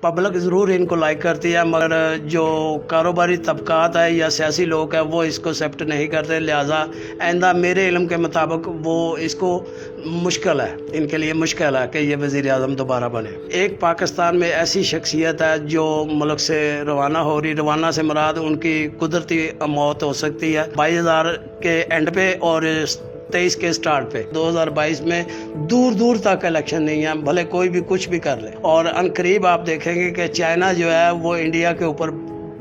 Public ज़रूर इनको like करती है, मगर जो कारोबारी तबकात है या सियासी लोग हैं वो इसको एक्सेप्ट नहीं करते। लिहाजा आइंदा मेरे इल्म के मुताबिक वो इसको मुश्किल है, इनके लिए मुश्किल है कि ये वज़ीर आज़म दोबारा बने। एक पाकिस्तान में ऐसी शख्सियत है जो मुल्क से रवाना हो रही, रवाना से मुराद उनकी कुदरती मौत हो सकती है 22,000 के एंड पे और 23 के स्टार्ट पे। 2022 में दूर दूर तक इलेक्शन नहीं है, भले कोई भी कुछ भी कर ले। और अनकरीब आप देखेंगे कि चाइना जो है वो इंडिया के ऊपर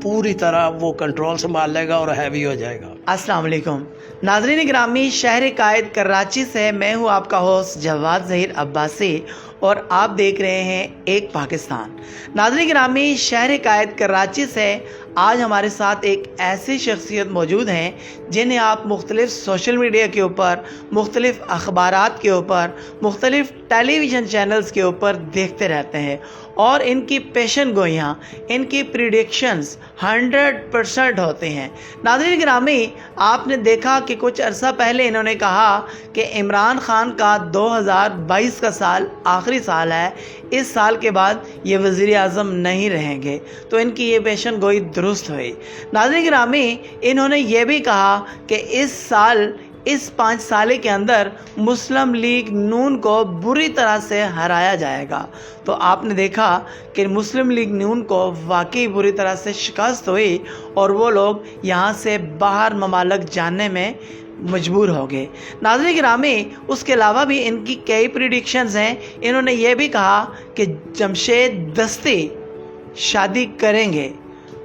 पूरी तरह वो कंट्रोल संभाल लेगा और हैवी हो जाएगा। अस्सलाम वालेकुम नाज़रीन ग्रामी, शहर कायद कराची से मैं हूँ आपका होस्ट जवाद ज़हीर अब्बासी और आप देख रहे हैं एक पाकिस्तान। नाज़रीन ग्रामी, शहर कायद कराची से आज हमारे साथ एक ऐसी शख्सियत मौजूद हैं जिन्हें आप मुख्तलिफ़ सोशल मीडिया के ऊपर, मुख्तलिफ़ अखबारात के ऊपर, मुख्तलिफ़ टेलीविज़न चैनल्स के ऊपर देखते रहते हैं और इनकी पेशन गोइयाँ, इनकी प्रिडिक्शंस 100% होते हैं। नाज़रीन ग्रामी, आपने देखा कि कुछ अरसा पहले इन्होंने कहा कि इमरान खान का 2022 का साल आखिरी साल है, इस साल के बाद ये वज़ीर आज़म नहीं रहेंगे, तो इनकी ये पेशन गोई दुरुस्त हुई। नाज़रीन ग्रामी, इन्होंने ये भी कहा कि इस 5 साल के अंदर मुस्लिम लीग नून को बुरी तरह से हराया जाएगा। तो आपने देखा कि मुस्लिम लीग नून को वाकई बुरी तरह से शिकस्त हुई और वो लोग यहाँ से बाहर ममालक जाने में मजबूर हो गए। नाज़रीन गिरामी, उसके अलावा भी इनकी कई प्रिडिक्शंस हैं। इन्होंने ये भी कहा कि जमशेद दस्ती शादी करेंगे।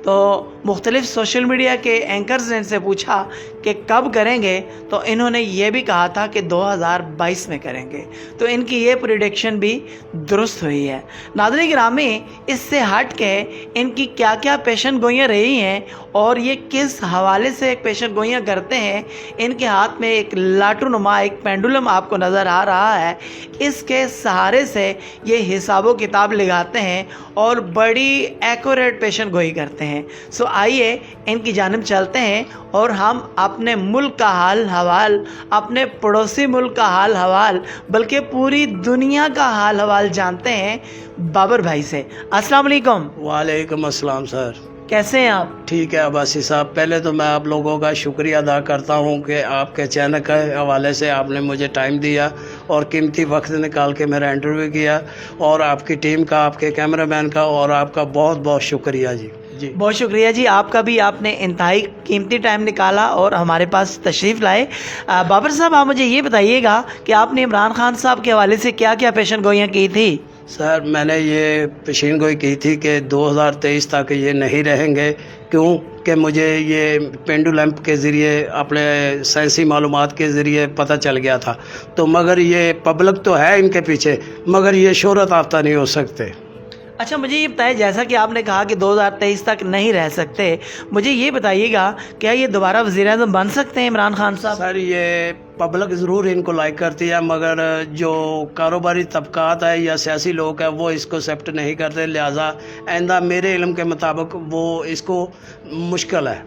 तो मुख्तलिफ़ सोशल मीडिया के एंकर्स ने इनसे पूछा कि कब करेंगे, तो इन्होंने ये भी कहा था कि 2022 में करेंगे। तो इनकी ये प्रिडिक्शन भी दुरुस्त हुई है। नाज़रीन गिरामी, इससे हट के इनकी क्या क्या पेशन गोइयाँ रही हैं और ये किस हवाले से एक पेशन गोइयाँ करते हैं। इनके हाथ में एक लाटू नुमा एक पेंडुलम आपको नज़र आ रहा है, इसके सहारे से ये हिसाबो किताब लगाते हैं और बड़ी एक्यूरेट पेशन गोई करते हैं। सो आइए इनकी जानिब चलते हैं और हम अपने मुल्क का हाल हवाल, अपने पड़ोसी मुल्क का हाल हवाल, बल्कि पूरी दुनिया का हाल हवाल जानते हैं बाबर भाई से। अस्सलाम वालेकुम। वालेकुम अस्सलाम सर, कैसे हैं आप? ठीक है अब्बासी साहब, पहले तो मैं आप लोगों का शुक्रिया अदा करता हूँ कि आपके चैनल के हवाले से आपने मुझे टाइम दिया और कीमती वक्त निकाल के मेरा इंटरव्यू किया, और आपकी टीम का, आपके कैमरामैन का और आपका बहुत बहुत शुक्रिया जी। बहुत शुक्रिया जी, आपका भी। आपने इंतहाई कीमती टाइम निकाला और हमारे पास तशरीफ़ लाए। बाबर साहब, आप मुझे ये बताइएगा कि आपने इमरान खान साहब के हवाले से क्या क्या पेशन गोइयाँ की थी? सर, मैंने ये पेशीन गोई की थी कि 2023 तक ये नहीं रहेंगे, क्यों कि मुझे ये पेंडुलम के ज़रिए, अपने साइंसी मालूमात के ज़रिए पता चल गया था। तो मगर ये पब्लिक तो है इनके पीछे, मगर ये शोहरत याफ्ता नहीं हो सकते। अच्छा, मुझे ये बताइए, जैसा कि आपने कहा कि 2023 तक नहीं रह सकते, मुझे ये बताइएगा क्या ये दोबारा वज़ीर आज़म बन सकते हैं इमरान खान साहब? सर, ये पब्लिक ज़रूर इनको लाइक करती है, मगर जो कारोबारी तबकात है या सियासी लोग हैं वो इसको एक्सेप्ट नहीं करते। लिहाजा आइंदा मेरे इल्म के मुताबिक वो इसको मुश्किल है,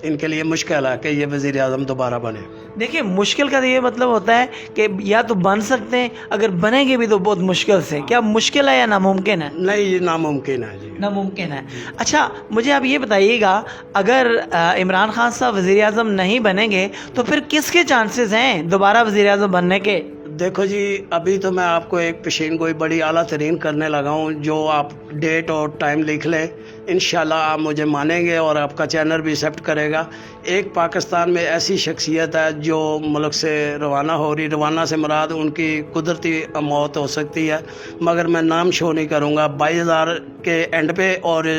इनके लिए मुश्किल है कि ये वज़ीर आज़म दोबारा बने। देखिए, मुश्किल का ये मतलब होता है कि या तो बन सकते हैं, अगर बनेंगे भी तो बहुत मुश्किल से। क्या मुश्किल है या नामुमकिन है? नहीं, ये नामुमकिन है जी, नामुमकिन है। अच्छा, मुझे आप ये बताइएगा, अगर इमरान खान साहब वज़ीर आज़म नहीं बनेंगे तो फिर किसके चांसेस हैं दोबारा वज़ीर आज़म बनने के? देखो जी, अभी तो मैं आपको एक पेशीन गोई बड़ी आला तरीन करने लगा हूँ, जो आप डेट और टाइम लिख लें, इंशाल्लाह आप मुझे मानेंगे और आपका चैनल भी एक्सेप्ट करेगा। एक पाकिस्तान में ऐसी शख्सियत है जो मुल्क से रवाना हो रही, रवाना से मुराद उनकी कुदरती मौत हो सकती है, मगर मैं नाम शो नहीं करूँगा। 22,000 के एंड पे और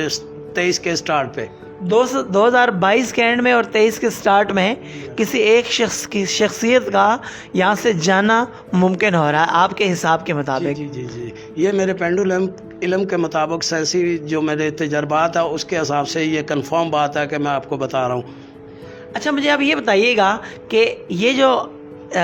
23 के स्टार्ट पे, 2022 के एंड में और 23 के स्टार्ट में किसी एक शख्स की शख्सियत का यहाँ से जाना मुमकिन हो रहा है आपके हिसाब के मुताबिक? जी जी जी, ये मेरे पेंडुलम इल्म के मुताबिक, साइंसी जो मेरे तजर्बात है उसके हिसाब से ये कंफर्म बात है कि मैं आपको बता रहा हूँ। अच्छा, मुझे आप ये बताइएगा कि ये जो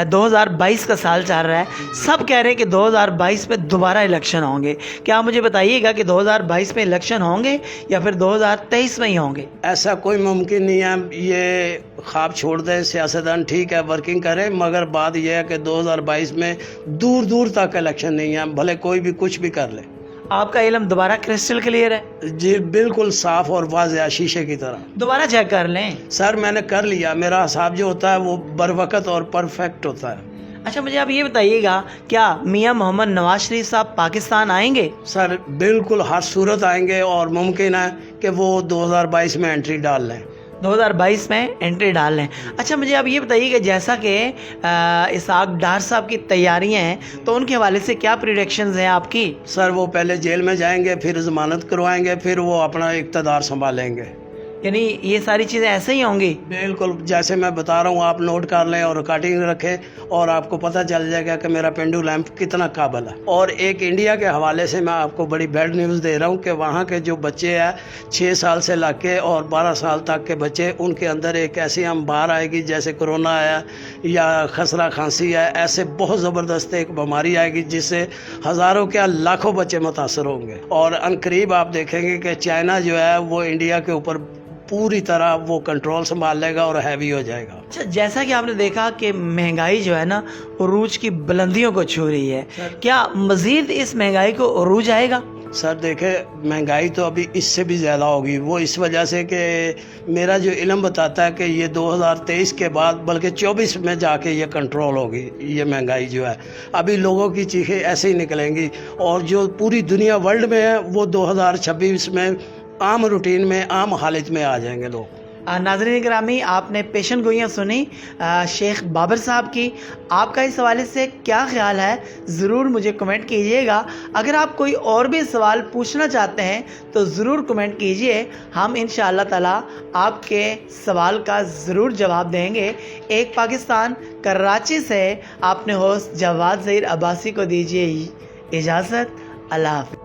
2022 का साल चल रहा है, सब कह रहे हैं कि 2022 में दोबारा इलेक्शन होंगे। क्या आप मुझे बताइएगा कि 2022 में इलेक्शन होंगे या फिर 2023 में ही होंगे? ऐसा कोई मुमकिन नहीं है, ये ख्वाब छोड़ दें। सियासतदान ठीक है, वर्किंग करें, मगर बात यह है कि 2022 में दूर दूर तक इलेक्शन नहीं है, भले कोई भी कुछ भी कर ले। آپ کا علم دوبارہ کرسٹل کلیئر ہے؟ جی بالکل صاف اور واضح شیشے کی طرح. دوبارہ چیک کر لیں. سر میں نے کر لیا, میرا حساب جو ہوتا ہے وہ بر وقت اور پرفیکٹ ہوتا ہے. اچھا مجھے آپ یہ بتائیے گا, کیا میاں محمد نواز شریف صاحب پاکستان آئیں گے؟ سر بالکل ہر صورت آئیں گے, اور ممکن ہے کہ وہ 2022 میں انٹری ڈال لیں. 2022 میں انٹری ڈال لیں. اچھا مجھے آپ یہ بتائیے کہ جیسا کہ اسحاق ڈار صاحب کی تیاریاں ہیں, تو ان کے حوالے سے کیا پریڈکشنز ہیں آپ کی؟ سر وہ پہلے جیل میں جائیں گے, پھر ضمانت کروائیں گے, پھر وہ اپنا اقتدار سنبھالیں گے. یعنی یہ ساری چیزیں ایسے ہی ہوں گی؟ بالکل جیسے میں بتا رہا ہوں, آپ نوٹ کر لیں اور ریکارڈنگ رکھیں, اور آپ کو پتہ چل جائے گا کہ میرا پینڈو لیمپ کتنا قابل ہے. اور ایک انڈیا کے حوالے سے میں آپ کو بڑی بیڈ نیوز دے رہا ہوں کہ وہاں کے جو بچے ہیں 6 سال سے لگ کے اور 12 سال تک کے بچے, ان کے اندر ایک ایسی بہار آئے گی جیسے کرونا آیا یا خسرہ کھانسی ہے. ایسے بہت زبردست ایک بیماری آئے گی جس سے ہزاروں کیا لاکھوں بچے متاثر ہوں گے. اور عنقریب آپ دیکھیں گے کہ چائنا جو ہے وہ انڈیا کے اوپر پوری طرح وہ کنٹرول سنبھال لے گا اور ہیوی ہو جائے گا. اچھا جیسا کہ آپ نے دیکھا کہ مہنگائی جو ہے نا عروج کی بلندیوں کو چھو رہی ہے, کیا مزید اس مہنگائی کو عروج آئے گا؟ سر دیکھیں مہنگائی تو ابھی اس سے بھی زیادہ ہوگی, وہ اس وجہ سے کہ میرا جو علم بتاتا ہے کہ یہ 2023 کے بعد بلکہ 24 میں جا کے یہ کنٹرول ہوگی. یہ مہنگائی جو ہے ابھی لوگوں کی چیخیں ایسے ہی نکلیں گی, اور جو پوری دنیا ورلڈ میں ہے وہ 2026 میں عام روٹین میں عام حالت میں آ جائیں گے لوگ. ناظرین گرامی, آپ نے پیشن گوئیاں سنی شیخ بابر صاحب کی. آپ کا اس حوالے سے کیا خیال ہے ضرور مجھے کمنٹ کیجئے گا. اگر آپ کوئی اور بھی سوال پوچھنا چاہتے ہیں تو ضرور کمنٹ کیجئے, ہم انشاءاللہ تعالی آپ کے سوال کا ضرور جواب دیں گے. ایک پاکستان کراچی سے آپ نے ہوسٹ جواد ظہیر عباسی کو دیجیے اجازت. اللہ حافظ.